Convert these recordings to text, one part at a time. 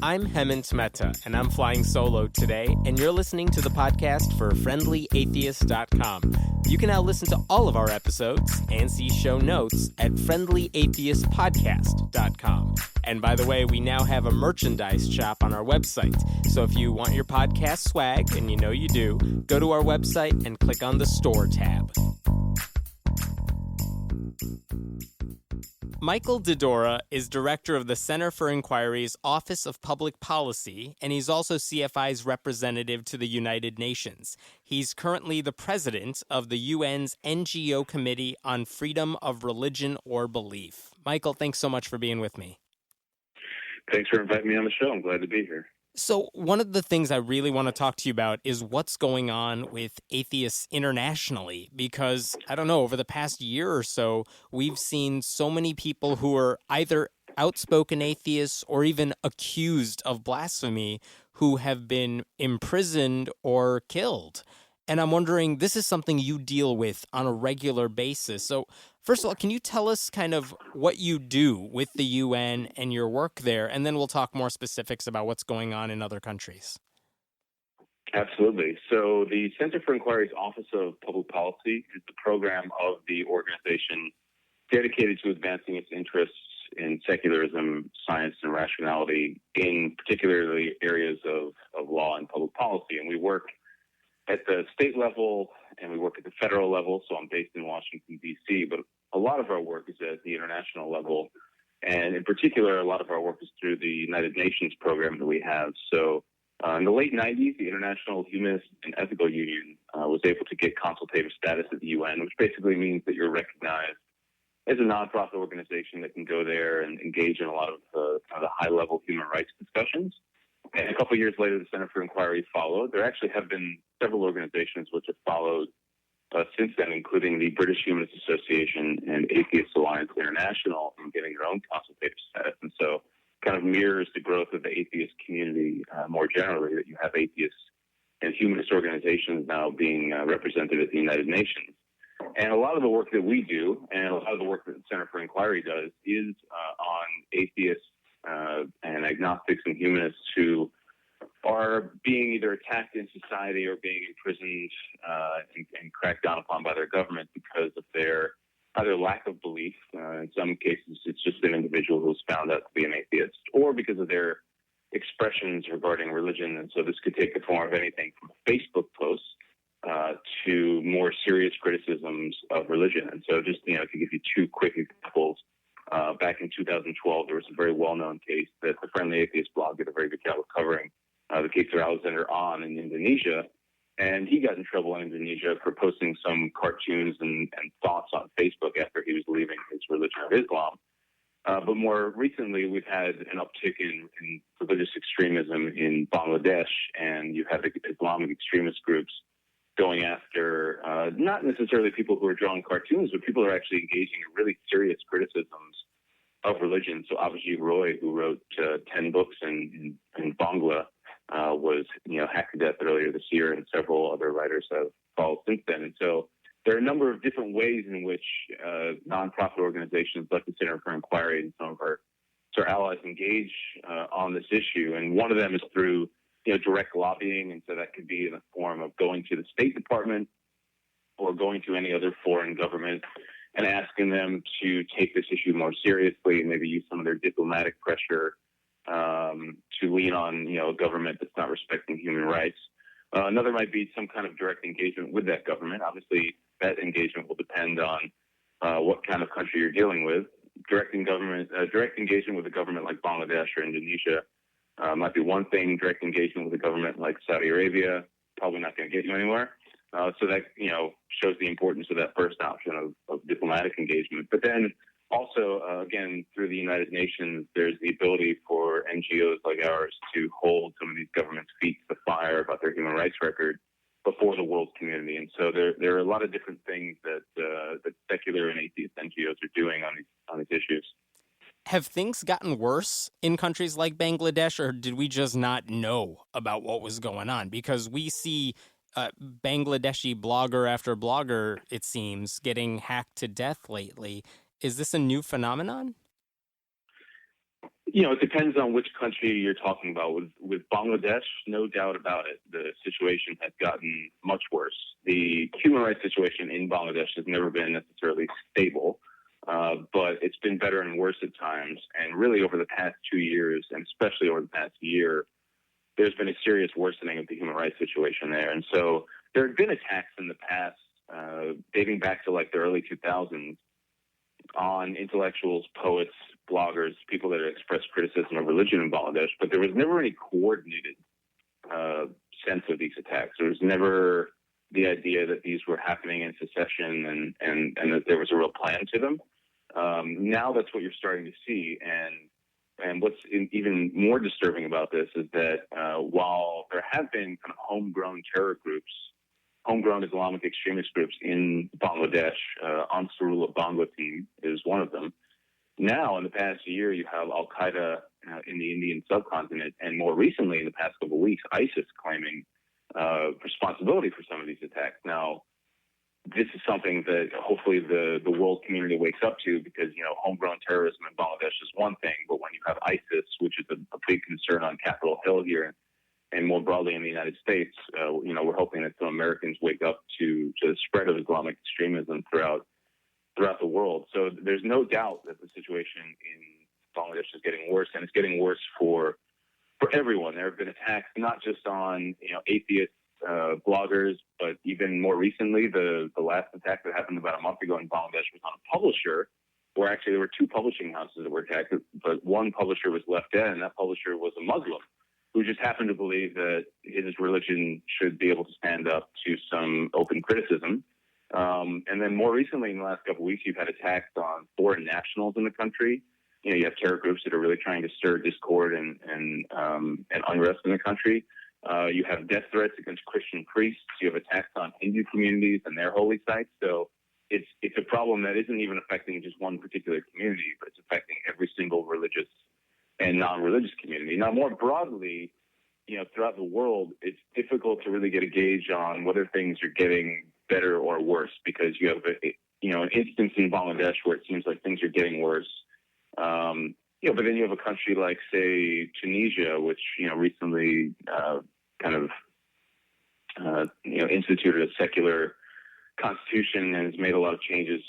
I'm Hemant Mehta, and I'm flying solo today, and you're listening to the podcast for FriendlyAtheist.com. You can now listen to all of our episodes and see show notes at FriendlyAtheistPodcast.com. And by the way, we now have a merchandise shop on our website, so if you want your podcast swag, and you know you do, go to our website and click on the Store tab. Michael Dora is director of the Center for Inquiry's Office of Public Policy, and he's also CFI's representative to the United Nations. He's currently the president of the UN's NGO Committee on Freedom of Religion or Belief. Michael, thanks so much for being with me. Thanks for inviting me on the show. I'm glad to be here. So one of the things I really want to talk to you about is what's going on with atheists internationally, because, I don't know, over the past year or so, we've seen so many people who are either outspoken atheists or even accused of blasphemy who have been imprisoned or killed. And I'm wondering, this is something you deal with on a regular basis. So first of all, can you tell us kind of what you do with the UN and your work there? And then we'll talk more specifics about what's going on in other countries. Absolutely. So the Center for Inquiry's Office of Public Policy is the program of the organization dedicated to advancing its interests in secularism, science, and rationality in particularly areas of law and public policy. And we work at the state level, and we work at the federal level, so I'm based in Washington, D.C., but a lot of our work is at the international level, and in particular, a lot of our work is through the United Nations program that we have. So in the late 90s, the International Humanist and Ethical Union was able to get consultative status at the UN, which basically means that you're recognized as a nonprofit organization that can go there and engage in a lot of the high-level human rights discussions. And a couple of years later, the Center for Inquiry followed. There actually have been several organizations which have followed since then, including the British Humanist Association and Atheist Alliance International, in getting their own consultative status. And so kind of mirrors the growth of the atheist community more generally, that you have atheists and humanist organizations now being represented at the United Nations. And a lot of the work that we do, and a lot of the work that the Center for Inquiry does, is on atheists and agnostics and humanists who are being either attacked in society or being imprisoned and cracked down upon by their government because of their either lack of belief. In some cases, it's just an individual who's found out to be an atheist, or because of their expressions regarding religion. And so this could take the form of anything from Facebook posts to more serious criticisms of religion. And so just, to give you two quick examples, back in 2012, there was a very well-known case that the Friendly Atheist blog did a very good job of covering, the case of Alexander On in Indonesia. And he got in trouble in Indonesia for posting some cartoons and thoughts on Facebook after he was leaving his religion of Islam. But more recently, we've had an uptick in religious extremism in Bangladesh, and you have Islamic extremist groups going after not necessarily people who are drawing cartoons, but people who are actually engaging in really serious criticisms of religion. So Abhijit Roy, who wrote 10 books in Bangla, was hacked to death earlier this year, and several other writers have followed since then. And so there are a number of different ways in which nonprofit organizations like the Center for Inquiry and some of our allies engage on this issue. And one of them is through direct lobbying, and so that could be in the form of going to the State Department or going to any other foreign government and asking them to take this issue more seriously and maybe use some of their diplomatic pressure to lean on, a government that's not respecting human rights. Another might be some kind of direct engagement with that government. Obviously, that engagement will depend on what kind of country you're dealing with. Direct engagement with a government like Bangladesh or Indonesia might be one thing. Direct engagement with a government like Saudi Arabia, probably not going to get you anywhere. So that, shows the importance of that first option of diplomatic engagement. But then also, again, through the United Nations, there's the ability for NGOs like ours to hold some of these governments' feet to the fire about their human rights record before the world community. And so there are a lot of different things that secular and atheist NGOs are doing on these issues. Have things gotten worse in countries like Bangladesh, or did we just not know about what was going on? Because we see Bangladeshi blogger after blogger, it seems, getting hacked to death lately. Is this a new phenomenon? It depends on which country you're talking about. With Bangladesh, no doubt about it, the situation has gotten much worse. The human rights situation in Bangladesh has never been necessarily stable, but it's been better and worse at times. And really over the past 2 years, and especially over the past year, there's been a serious worsening of the human rights situation there. And so there have been attacks in the past, dating back to like the early 2000s, on intellectuals, poets, bloggers, people that express criticism of religion in Bangladesh, but there was never any coordinated sense of these attacks. There was never the idea that these were happening in succession and that there was a real plan to them. Now that's what you're starting to see. And what's even more disturbing about this is that while there have been kind of homegrown terror groups, homegrown Islamic extremist groups in Bangladesh, Ansarullah Bangla team is one of them. Now, in the past year, you have Al-Qaeda in the Indian subcontinent, and more recently, in the past couple of weeks, ISIS claiming responsibility for some of these attacks. Now, this is something that hopefully the world community wakes up to, because, homegrown terrorism in Bangladesh is one thing, but when you have ISIS, which is a big concern on Capitol Hill here, and more broadly in the United States, we're hoping that some Americans wake up to the spread of Islamic extremism throughout the world. So there's no doubt that the situation in Bangladesh is getting worse, and it's getting worse for everyone. There have been attacks not just on atheist bloggers, but even more recently, the last attack that happened about a month ago in Bangladesh was on a publisher, where actually there were two publishing houses that were attacked, but one publisher was left dead, and that publisher was a Muslim who just happened to believe that his religion should be able to stand up to some open criticism. And then more recently, in the last couple of weeks, you've had attacks on foreign nationals in the country. You have terror groups that are really trying to stir discord and unrest in the country. You have death threats against Christian priests. You have attacks on Hindu communities and their holy sites. So it's a problem that isn't even affecting just one particular community, but it's affecting every single religious and non-religious community. Now, more broadly, throughout the world, it's difficult to really get a gauge on whether things are getting better or worse, because you have an instance in Bangladesh where it seems like things are getting worse. But then you have a country like, say, Tunisia, which recently instituted a secular constitution and has made a lot of changes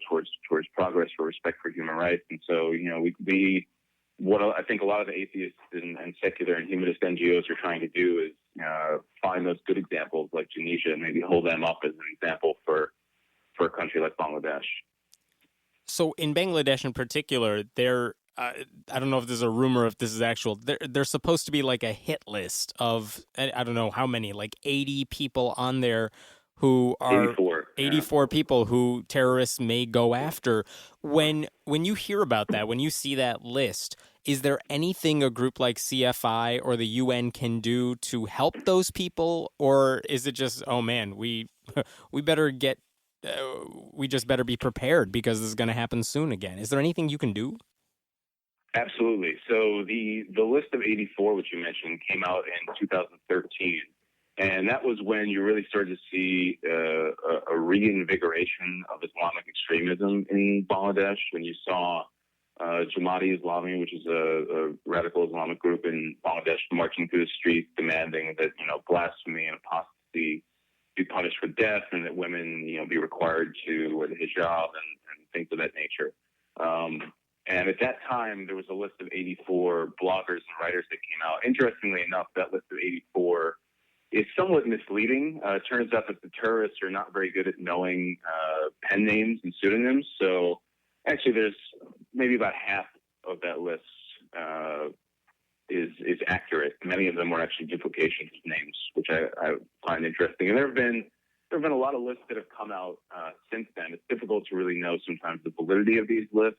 towards progress for respect for human rights. And so what I think a lot of the atheists and secular and humanist NGOs are trying to do is find those good examples like Tunisia and maybe hold them up as an example for a country like Bangladesh. So in Bangladesh in particular, I don't know if there's a rumor, if this is actual, there's supposed to be like a hit list of, I don't know how many, like 80 people on there who are 84 people who terrorists may go after. When you hear about that, when you see that list, is there anything a group like CFI or the UN can do to help those people, or is it just, oh man, we better get we just better be prepared because this is going to happen soon again? Is there anything you can do? Absolutely. So the list of 84, which you mentioned, came out in 2013. And that was when you really started to see a reinvigoration of Islamic extremism in Bangladesh, when you saw Jamaat-e-Islami, which is a radical Islamic group in Bangladesh, marching through the streets demanding that blasphemy and apostasy be punished with death, and that women be required to wear the hijab and things of that nature. And at that time, there was a list of 84 bloggers and writers that came out. Interestingly enough, that list of 84 is somewhat misleading. It turns out that the terrorists are not very good at knowing pen names and pseudonyms. So actually, there's maybe about half of that list is accurate. Many of them were actually duplications of names, which I find interesting. And there have been a lot of lists that have come out since then. It's difficult to really know sometimes the validity of these lists,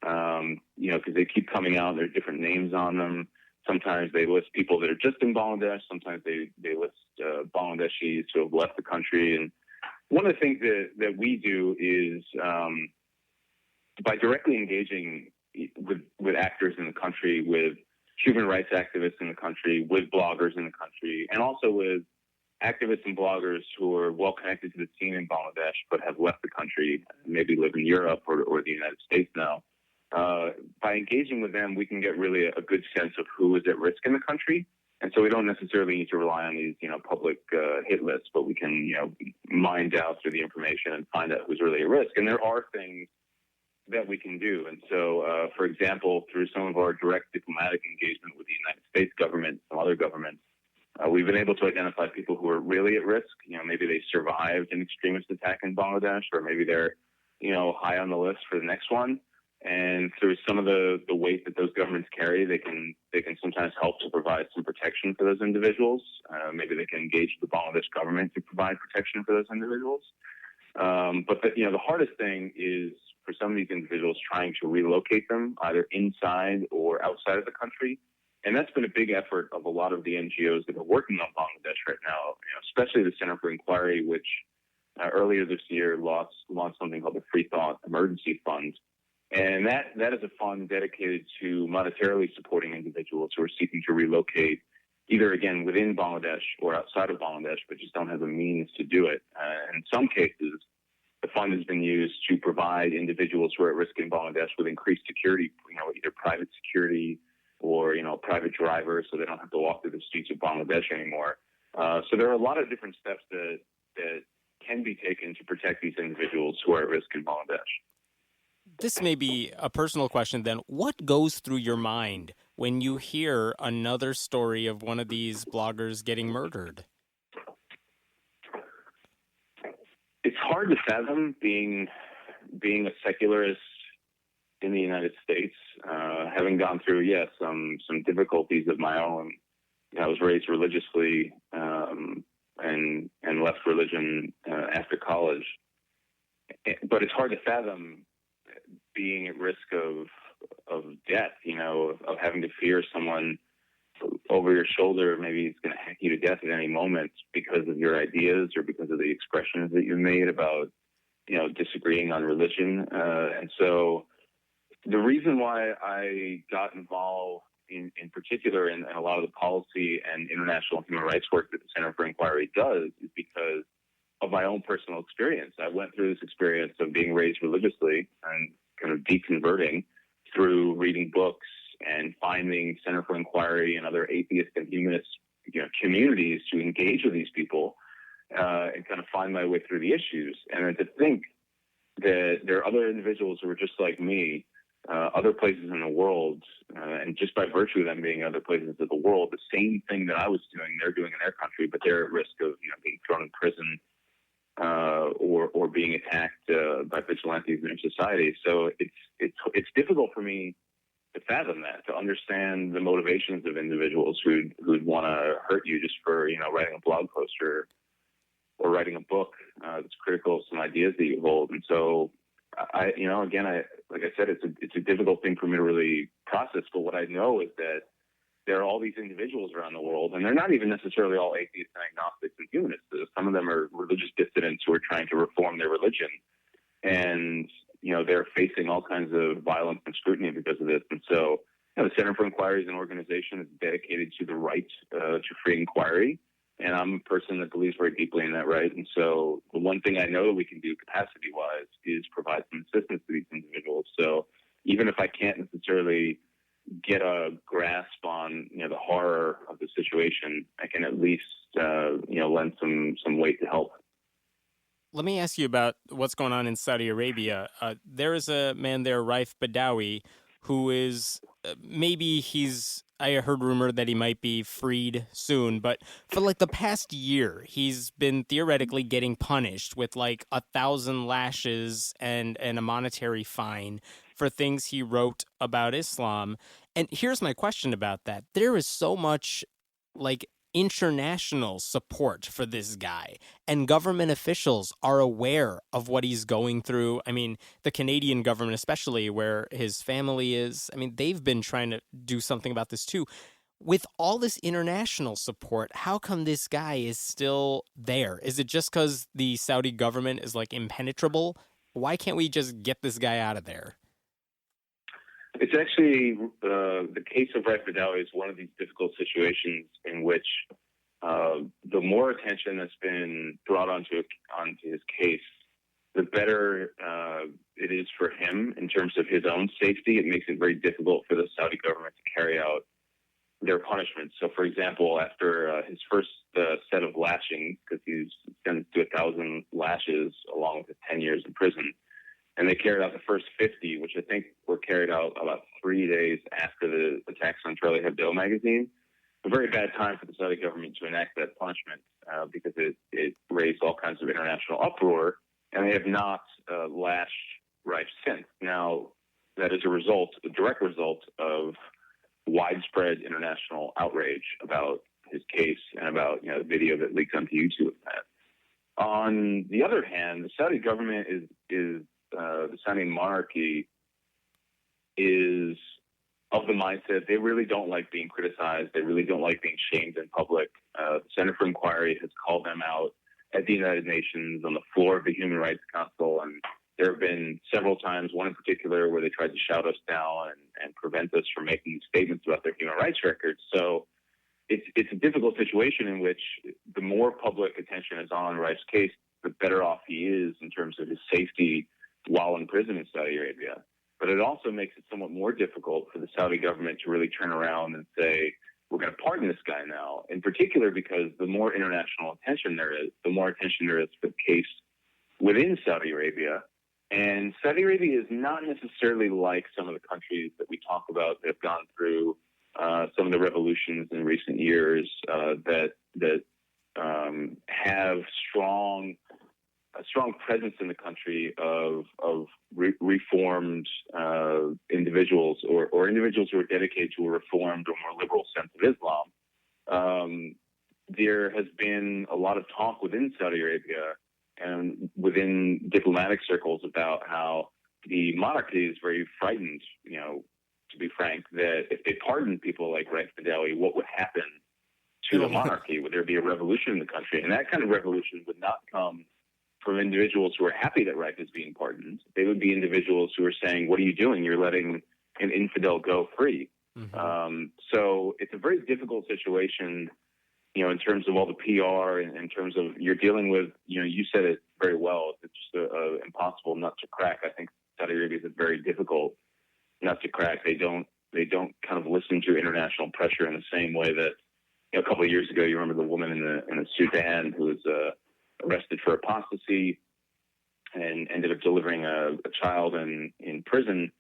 because they keep coming out. There's different names on them. Sometimes they list people that are just in Bangladesh. Sometimes they list Bangladeshis who have left the country. And one of the things that we do is by directly engaging with actors in the country, with human rights activists in the country, with bloggers in the country, and also with activists and bloggers who are well connected to the scene in Bangladesh but have left the country, maybe live in Europe or the United States now. By engaging with them, we can get really a good sense of who is at risk in the country. And so we don't necessarily need to rely on these, public hit lists, but we can, mine down through the information and find out who's really at risk. And there are things that we can do. And so, for example, through some of our direct diplomatic engagement with the United States government, some other governments, we've been able to identify people who are really at risk. Maybe they survived an extremist attack in Bangladesh, or maybe they're, high on the list for the next one. And through some of the weight that those governments carry, they can sometimes help to provide some protection for those individuals. Maybe they can engage the Bangladesh government to provide protection for those individuals. But the hardest thing is for some of these individuals trying to relocate them either inside or outside of the country. And that's been a big effort of a lot of the NGOs that are working on Bangladesh right now, especially the Center for Inquiry, which earlier this year launched something called the Free Thought Emergency Fund. And that is a fund dedicated to monetarily supporting individuals who are seeking to relocate either, again, within Bangladesh or outside of Bangladesh, but just don't have the means to do it. In some cases, the fund has been used to provide individuals who are at risk in Bangladesh with increased security, either private security or, private drivers, so they don't have to walk through the streets of Bangladesh anymore. So there are a lot of different steps that can be taken to protect these individuals who are at risk in Bangladesh. This may be a personal question then. What goes through your mind when you hear another story of one of these bloggers getting murdered? It's hard to fathom being a secularist in the United States, having gone through, some difficulties of my own. I was raised religiously and left religion after college. But it's hard to fathom being at risk of death, of having to fear someone over your shoulder. Maybe it's going to hack you to death at any moment because of your ideas or because of the expressions that you made about, disagreeing on religion. And so the reason why I got involved in particular in a lot of the policy and international human rights work that the Center for Inquiry does is because of my own personal experience. I went through this experience of being raised religiously and kind of deconverting through reading books and finding Center for Inquiry and other atheist and humanist communities to engage with these people and kind of find my way through the issues. And then to think that there are other individuals who are just like me, other places in the world, and just by virtue of them being other places of the world, the same thing that I was doing, they're doing in their country, but they're at risk of being thrown in prison or being attacked by vigilantes in their society. So it's difficult for me to fathom that, to understand the motivations of individuals who'd want to hurt you just for writing a blog post or writing a book that's critical of some ideas that you hold. And so like I said, it's a difficult thing for me to really process. But what I know is that there are all these individuals around the world, and they're not even necessarily all atheists and agnostics and humanists. Some of them are religious dissidents who are trying to reform their religion, and they're facing all kinds of violence and scrutiny because of this. And so, the Center for Inquiry is an organization that's dedicated to the right to free inquiry, and I'm a person that believes very deeply in that right. And so, the one thing I know that we can do capacity-wise is provide some assistance to these individuals. So, even if I can't necessarily get a grasp on the horror of the situation, I can at least lend some weight to help. Let me ask you about what's going on in Saudi Arabia. There is a man there, Raif Badawi, who is I heard rumor that he might be freed soon, but for the past year, he's been theoretically getting punished with 1,000 lashes and a monetary fine for things he wrote about Islam. And here's my question about that. There is so much international support for this guy, and government officials are aware of what he's going through. I mean, the Canadian government, especially where his family is, they've been trying to do something about this too. With all this international support, how come this guy is still there? Is it just because the Saudi government is impenetrable? Why can't we just get this guy out of there? It's actually the case of Raif Badawi is one of these difficult situations in which the more attention that's been brought onto his case, the better it is for him in terms of his own safety. It makes it very difficult for the Saudi government to carry out their punishments. So, for example, after his first set of lashing, because he's sentenced to 1,000 lashes along with his 10 years in prison, and they carried out the first 50, which I think were carried out about 3 days after the attacks on Charlie Hebdo magazine. A very bad time for the Saudi government to enact that punishment because it raised all kinds of international uproar, and they have not lashed Reif since. Now, that is a direct result of widespread international outrage about his case and about the video that leaked onto YouTube. On the other hand, the Saudi government is the Saudi monarchy is of the mindset they really don't like being criticized. They really don't like being shamed in public. The Center for Inquiry has called them out at the United Nations on the floor of the Human Rights Council, and there have been several times, one in particular, where they tried to shout us down and prevent us from making statements about their human rights records. So it's a difficult situation in which the more public attention is on Reif's case, the better off he is in terms of his safety while in prison in Saudi Arabia. But it also makes it somewhat more difficult for the Saudi government to really turn around and say, we're going to pardon this guy now, in particular because the more international attention there is, the more attention there is for the case within Saudi Arabia. And Saudi Arabia is not necessarily like some of the countries that we talk about that have gone through some of the revolutions in recent years that have a strong presence in the country of reformed individuals or individuals who are dedicated to a reformed or more liberal sense of Islam. There has been a lot of talk within Saudi Arabia and within diplomatic circles about how the monarchy is very frightened, to be frank, that if they pardon people like Raif Badawi, what would happen to the monarchy? Would there be a revolution in the country? And that kind of revolution would not come from individuals who are happy that Reif is being pardoned. They would be individuals who are saying, what are you doing? You're letting an infidel go free. Mm-hmm. So it's a very difficult situation, in terms of all the PR and in terms of you're dealing with, you said it very well. It's just an impossible nut to crack. I think Saudi Arabia is a very difficult nut to crack. They don't kind of listen to international pressure in the same way that, a couple of years ago, you remember the woman in the Sudan who was arrested for apostasy and ended up delivering a child in prison.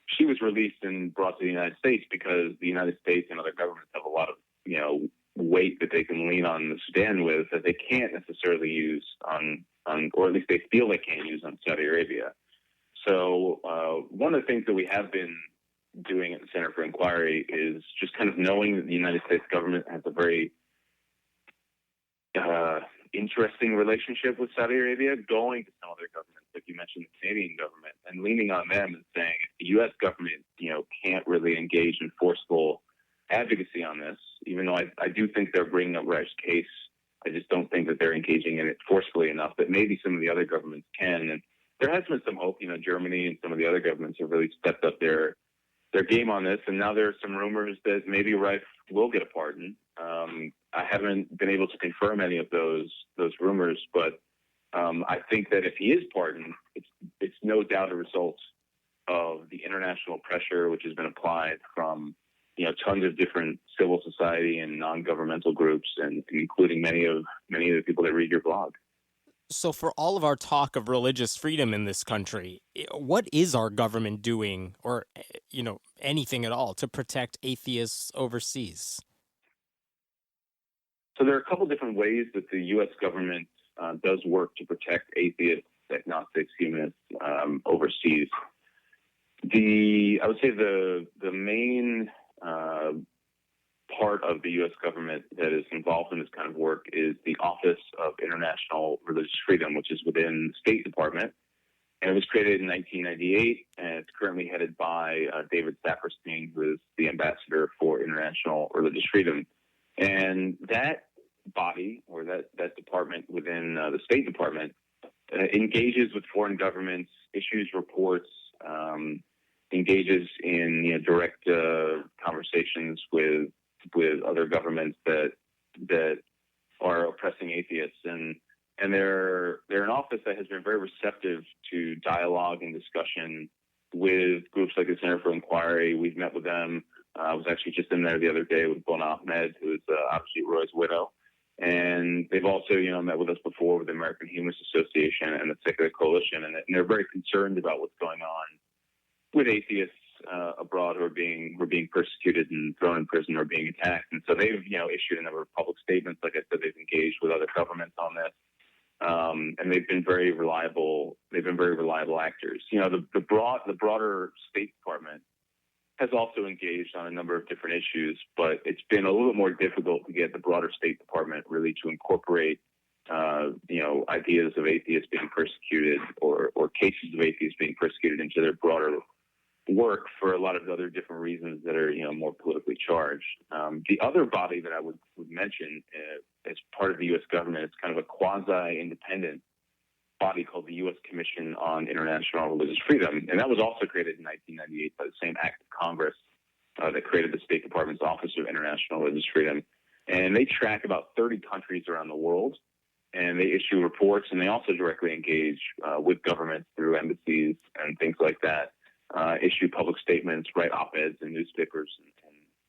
She was released and brought to the United States because the United States and other governments have a lot of, weight that they can lean on the Sudan with that they can't necessarily use on or at least they feel they can't use on Saudi Arabia. So one of the things that we have been doing at the Center for Inquiry is just kind of knowing that the United States government has a very interesting relationship with Saudi Arabia, going to some other governments, like you mentioned, the Canadian government, and leaning on them and saying if the U.S. government, can't really engage in forceful advocacy on this, even though I do think they're bringing up Reif's case. I just don't think that they're engaging in it forcefully enough, that maybe some of the other governments can. And there has been some hope, Germany and some of the other governments have really stepped up their game on this. And now there are some rumors that maybe Reif will get a pardon. I haven't been able to confirm any of those rumors, but I think that if he is pardoned, it's no doubt a result of the international pressure which has been applied from tons of different civil society and non-governmental groups, and including many of the people that read your blog. So for all of our talk of religious freedom in this country, what is our government doing, or anything at all, to protect atheists overseas? So there are a couple different ways that the U.S. government does work to protect atheists, agnostics, humanists overseas. I would say the main part of the U.S. government that is involved in this kind of work is the Office of International Religious Freedom, which is within the State Department. And it was created in 1998, and it's currently headed by David Saperstein, who is the ambassador for international religious freedom. And that body, or that department within the State Department, engages with foreign governments, issues reports, engages in direct conversations with other governments that are oppressing atheists. And And they're an office that has been very receptive to dialogue and discussion with groups like the Center for Inquiry. We've met with them. I was actually just in there the other day with Bon Ahmed, who is obviously Roy's widow. And they've also, met with us before with the American Humanist Association and the Secular Coalition. And they're very concerned about what's going on with atheists abroad who are being persecuted and thrown in prison or being attacked. And so they've, issued a number of public statements. Like I said, they've engaged with other governments on this. And they've been very reliable. They've been very reliable actors. The broader State Department has also engaged on a number of different issues, but it's been a little bit more difficult to get the broader State Department really to incorporate, ideas of atheists being persecuted or cases of atheists being persecuted into their broader work for a lot of other different reasons that are, more politically charged. The other body that I would mention as part of the U.S. government is kind of a quasi-independent body called the U.S. Commission on International Religious Freedom. And that was also created in 1998 by the same act of Congress that created the State Department's Office of International Religious Freedom. And they track about 30 countries around the world, and they issue reports, and they also directly engage with governments through embassies and things like that, issue public statements, write op-eds in newspapers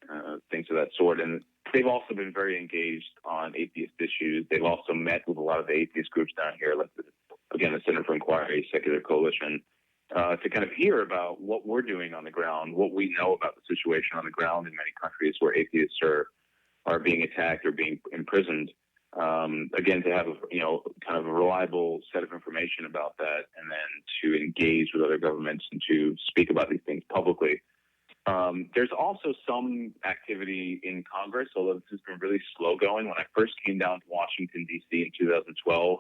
and things of that sort. And they've also been very engaged on atheist issues. They've also met with a lot of the atheist groups down here, like the Center for Inquiry, Secular Coalition, to kind of hear about what we're doing on the ground, what we know about the situation on the ground in many countries where atheists are being attacked or being imprisoned. Again, to have kind of a reliable set of information about that, and then to engage with other governments and to speak about these things publicly. There's also some activity in Congress, although this has been really slow going. When I first came down to Washington, D.C. in 2012,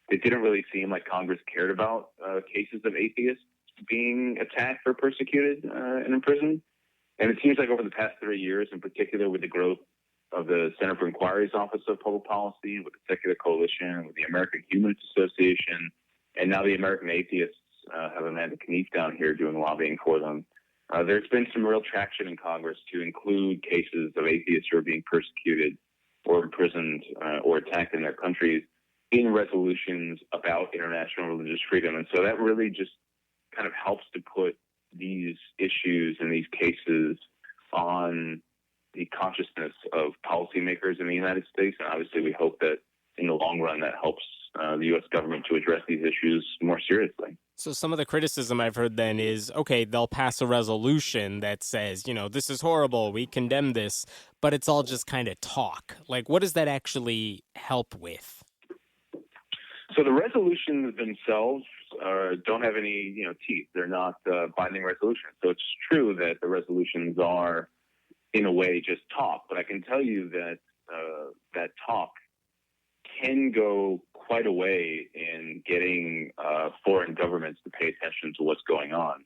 it didn't really seem like Congress cared about cases of atheists being attacked or persecuted and imprisoned. And it seems like over the past 3 years, in particular with the growth of the Center for Inquiry's Office of Public Policy, with the Secular Coalition, with the American Humanist Association, and now the American Atheists have Amanda Knief down here doing lobbying for them. There's been some real traction in Congress to include cases of atheists who are being persecuted or imprisoned or attacked in their countries in resolutions about international religious freedom. And so that really just kind of helps to put these issues and these cases on the consciousness of policymakers in the United States. And obviously we hope that in the long run that helps the U.S. government to address these issues more seriously. So some of the criticism I've heard then is, okay, they'll pass a resolution that says, this is horrible, we condemn this, but it's all just kind of talk. Like, what does that actually help with? So the resolutions themselves don't have any, teeth. They're not binding resolutions. So it's true that the resolutions are, in a way, just talk. But I can tell you that that talk can go quite a way in getting foreign governments to pay attention to what's going on.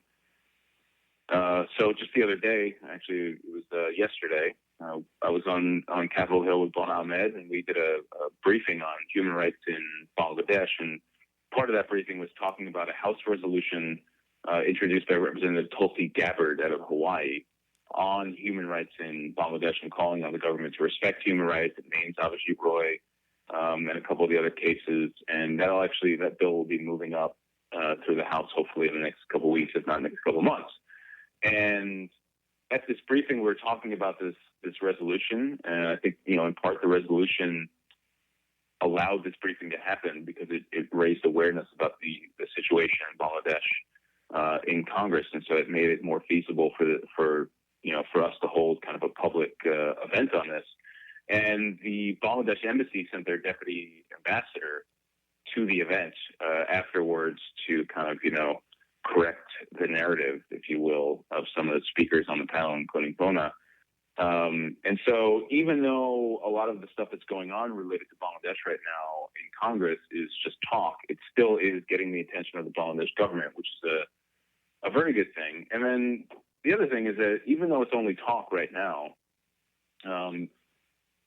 So just the other day, actually, it was yesterday, I was on Capitol Hill with Bon Ahmed, and we did a briefing on human rights in Bangladesh. And part of that briefing was talking about a House resolution introduced by Representative Tulsi Gabbard out of Hawaii on human rights in Bangladesh and calling on the government to respect human rights. It names Avijit Roy and a couple of the other cases. And that bill will be moving up through the House hopefully in the next couple of weeks, if not next couple of months. And at this briefing, we were talking about this resolution. And I think, in part the resolution allowed this briefing to happen because it raised awareness about the situation in Bangladesh in Congress. And so it made it more feasible for us to hold kind of a public event on this. And the Bangladesh embassy sent their deputy ambassador to the event afterwards to kind of, correct the narrative, if you will, of some of the speakers on the panel, including Bona. And so even though a lot of the stuff that's going on related to Bangladesh right now in Congress is just talk, it still is getting the attention of the Bangladesh government, which is a very good thing. And then the other thing is that even though it's only talk right now,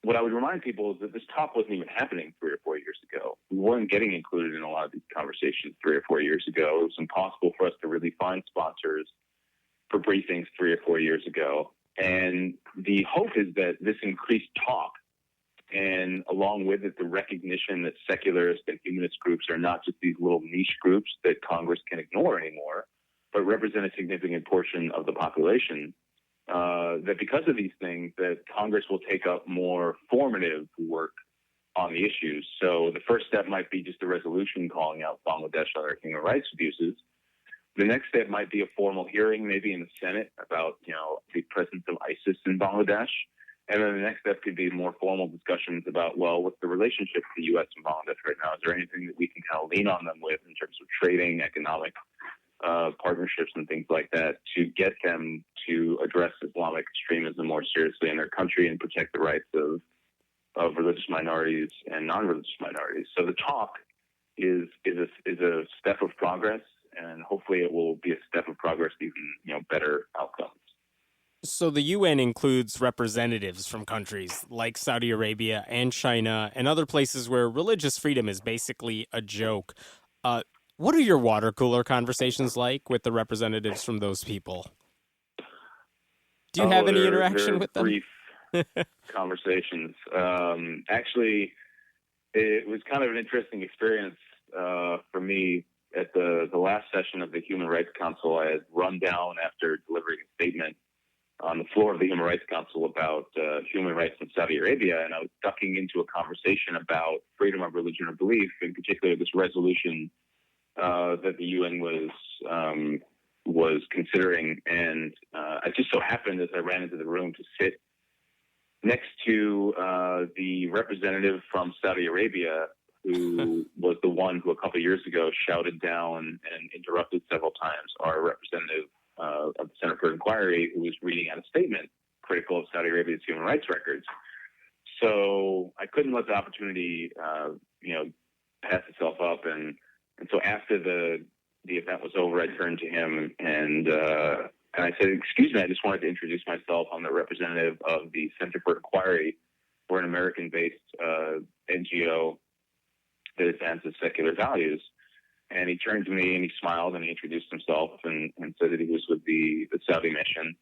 what I would remind people is that this talk wasn't even happening 3 or 4 years ago. We weren't getting included in a lot of these conversations 3 or 4 years ago. It was impossible for us to really find sponsors for briefings 3 or 4 years ago. And the hope is that this increased talk and along with it, the recognition that secularist and humanist groups are not just these little niche groups that Congress can ignore anymore, but represent a significant portion of the population. That because of these things, that Congress will take up more formative work on the issues. So the first step might be just a resolution calling out Bangladesh on their human rights abuses. The next step might be a formal hearing, maybe in the Senate, about the presence of ISIS in Bangladesh. And then the next step could be more formal discussions about, well, what's the relationship to the U.S. and Bangladesh right now? Is there anything that we can kind of lean on them with in terms of trading, economic partnerships and things like that to get them to address Islamic extremism more seriously in their country and protect the rights of religious minorities and non-religious minorities. So the talk is a step of progress, and hopefully it will be a step of progress to even better outcomes. So the UN includes representatives from countries like Saudi Arabia and China and other places where religious freedom is basically a joke. What are your water cooler conversations like with the representatives from those people? Do you have any interaction with them? Brief conversations. Actually, it was kind of an interesting experience for me. At the last session of the Human Rights Council, I had run down after delivering a statement on the floor of the Human Rights Council about human rights in Saudi Arabia, and I was ducking into a conversation about freedom of religion or belief, in particular this resolution that the UN was considering. And I just so happened, as I ran into the room, to sit next to the representative from Saudi Arabia, who was the one who a couple of years ago shouted down and interrupted several times our representative of the Center for Inquiry, who was reading out a statement critical of Saudi Arabia's human rights records. So I couldn't let the opportunity, pass itself up. And so after the event was over, I turned to him and I said, "Excuse me, I just wanted to introduce myself. I'm the representative of the Center for Inquiry. We're an American-based NGO that advances secular values." And he turned to me and he smiled and he introduced himself and said that he was with the Saudi mission.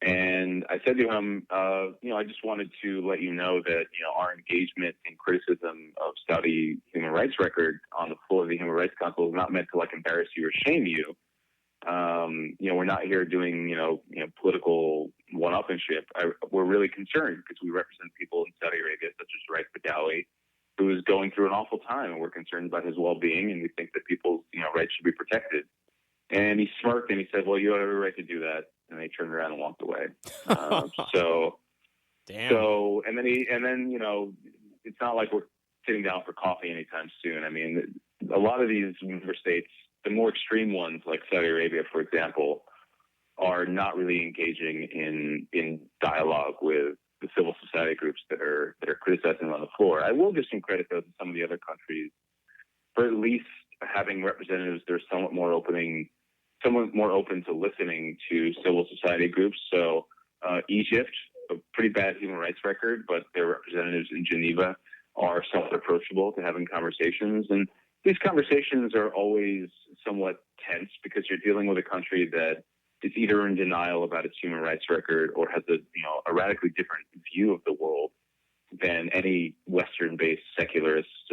And I said to him, I just wanted to let you know that, our engagement and criticism of Saudi human rights record on the floor of the Human Rights Council is not meant to embarrass you or shame you. We're not here doing, political one-upmanship. We're really concerned because we represent people in Saudi Arabia, such as Raif Badawi, who is going through an awful time, and we're concerned about his well-being, and we think that people's rights should be protected. And he smirked and he said, "Well, you have every right to do that." And they turned around and walked away. Damn. So, and then it's not like we're sitting down for coffee anytime soon. I mean, a lot of these member states, the more extreme ones, like Saudi Arabia, for example, are not really engaging in dialogue with the civil society groups that are criticizing on the floor. I will give some credit, though, to some of the other countries for at least having representatives that are somewhat more open to listening to civil society groups. So Egypt, a pretty bad human rights record, but their representatives in Geneva are somewhat approachable to having conversations. And these conversations are always somewhat tense because you're dealing with a country that is either in denial about its human rights record or has a radically different view of the world than any Western-based secularist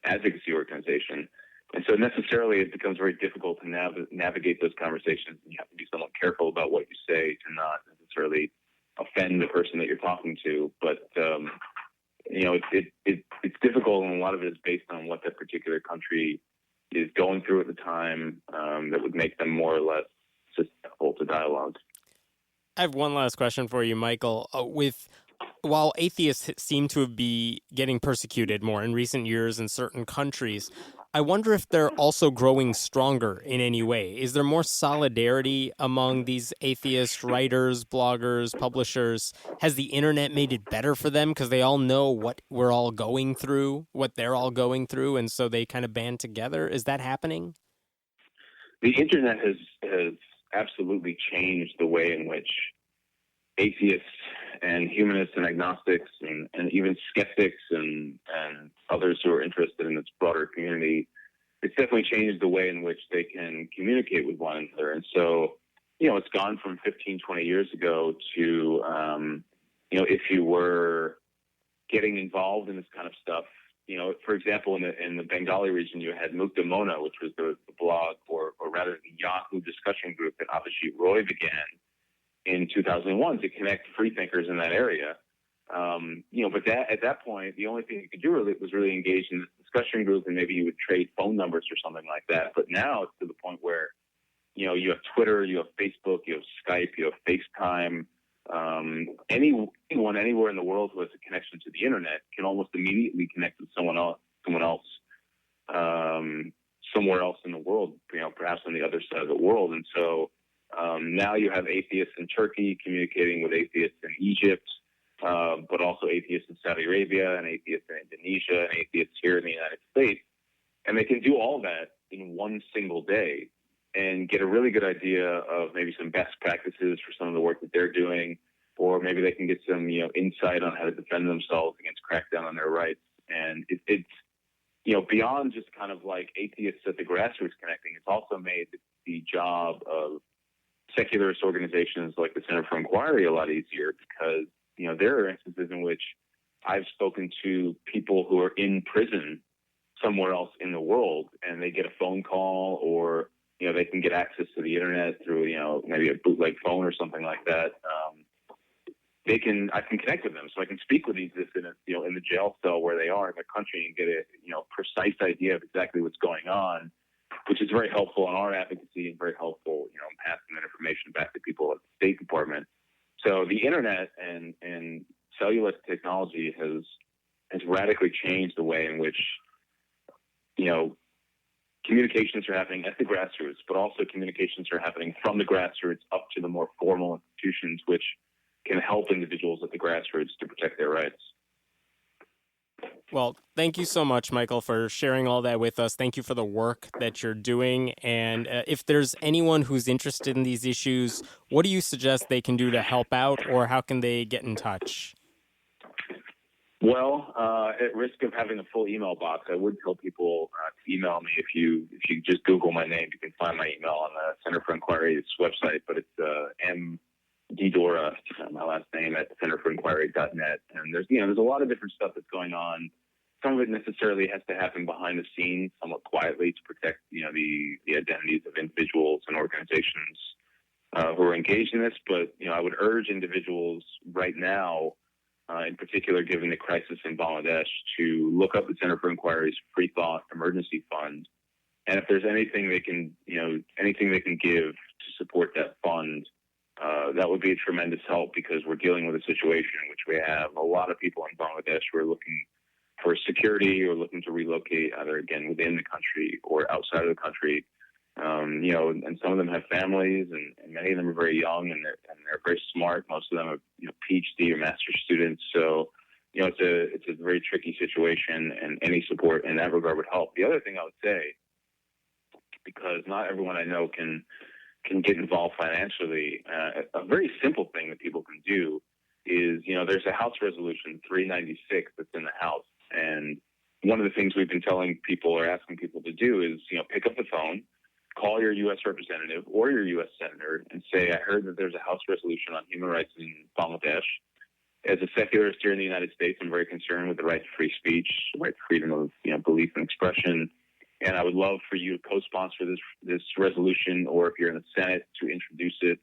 advocacy organization. And so necessarily it becomes very difficult to navigate those conversations, and you have to be somewhat careful about what you say to not necessarily offend the person that you're talking to. But it's difficult, and a lot of it is based on what that particular country is going through at the time that would make them more or less susceptible to dialogue. I have one last question for you, Michael. While atheists seem to be getting persecuted more in recent years in certain countries, I wonder if they're also growing stronger in any way. Is there more solidarity among these atheist writers, bloggers, publishers? Has the internet made it better for them because they all know what we're all going through, what they're all going through, and so they kind of band together? Is that happening? The internet has absolutely changed the way in which atheists and humanists and agnostics and even skeptics and others who are interested in this broader community, it's definitely changed the way in which they can communicate with one another. And so, it's gone from 15, 20 years ago to, if you were getting involved in this kind of stuff. For example, in the Bengali region, you had Mukta Mona, which was the blog, or rather the Yahoo discussion group that Abhijit Roy began in 2001 to connect free thinkers in that area. But at that point, the only thing you could do was really engage in this discussion group, and maybe you would trade phone numbers or something like that. But now it's to the point where, you have Twitter, you have Facebook, you have Skype, you have FaceTime. Anyone anywhere in the world who has a connection to the internet can almost immediately connect with someone else, somewhere else in the world, perhaps on the other side of the world. And so now you have atheists in Turkey communicating with atheists in Egypt, but also atheists in Saudi Arabia and atheists in Indonesia and atheists here in the United States. And they can do all that in one single day and get a really good idea of maybe some best practices for some of the work that they're doing, or maybe they can get some, insight on how to defend themselves against crackdown on their rights. And it's beyond just kind of like atheists at the grassroots connecting, it's also made the job of secularist organizations like the Center for Inquiry a lot easier, because, there are instances in which I've spoken to people who are in prison somewhere else in the world, and they get a phone call, or they can get access to the internet through, maybe a bootleg phone or something like that. I can connect with them, so I can speak with these dissidents, in the jail cell where they are in the country, and get a, precise idea of exactly what's going on, which is very helpful in our advocacy and very helpful, in passing that information back to people at the State Department. So the internet and cellular technology has radically changed the way in which, communications are happening at the grassroots, but also communications are happening from the grassroots up to the more formal institutions, which can help individuals at the grassroots to protect their rights. Well, thank you so much, Michael, for sharing all that with us. Thank you for the work that you're doing. And if there's anyone who's interested in these issues, what do you suggest they can do to help out, or how can they get in touch? Well, at risk of having a full email box, I would tell people to email me. If you just Google my name, you can find my email on the Center for Inquiry's website. But it's Dora, my last name, at centerforinquiry.net. And there's a lot of different stuff that's going on. Some of it necessarily has to happen behind the scenes, somewhat quietly, to protect the identities of individuals and organizations who are engaged in this. But I would urge individuals right now, in particular, given the crisis in Bangladesh, to look up the Center for Inquiry's Free Thought Emergency Fund, and if there's anything they can give to support that fund, that would be a tremendous help, because we're dealing with a situation in which we have a lot of people in Bangladesh who are looking for security or looking to relocate, either again within the country or outside of the country. And some of them have families, and many of them are very young, and they're very smart. Most of them are PhD or master's students. So it's a very tricky situation, and any support in that regard would help. The other thing I would say, because not everyone I know can get involved financially, a very simple thing that people can do is, there's a House Resolution 396 that's in the House, and one of the things we've been telling people or asking people to do is, pick up the phone, call your U.S. representative or your U.S. senator and say, I heard that there's a House resolution on human rights in Bangladesh. As a secularist here in the United States, I'm very concerned with the right to free speech, the right to freedom of belief and expression. And I would love for you to co-sponsor this resolution, or if you're in the Senate, to introduce it,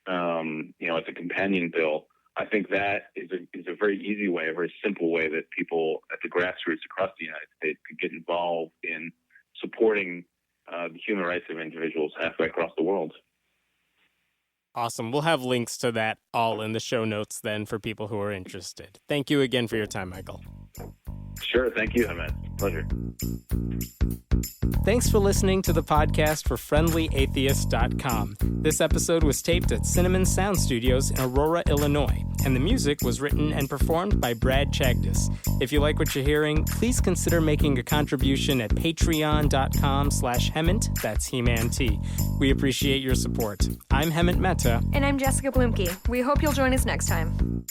as a companion bill. I think that is a very easy way, a very simple way that people at the grassroots across the United States could get involved in supporting the human rights of individuals halfway across the world. Awesome. We'll have links to that all in the show notes then for people who are interested. Thank you again for your time, Michael. Sure. Thank you, Ahmed. Pleasure. Thanks for listening to the podcast for FriendlyAtheist.com. This episode was taped at Cinnamon Sound Studios in Aurora, Illinois, and the music was written and performed by Brad Chagdis. If you like what you're hearing, please consider making a contribution at patreon.com/Hemant, that's He-Man-T. We appreciate your support. I'm Hemant Mehta. And I'm Jessica Blumke. We hope you'll join us next time.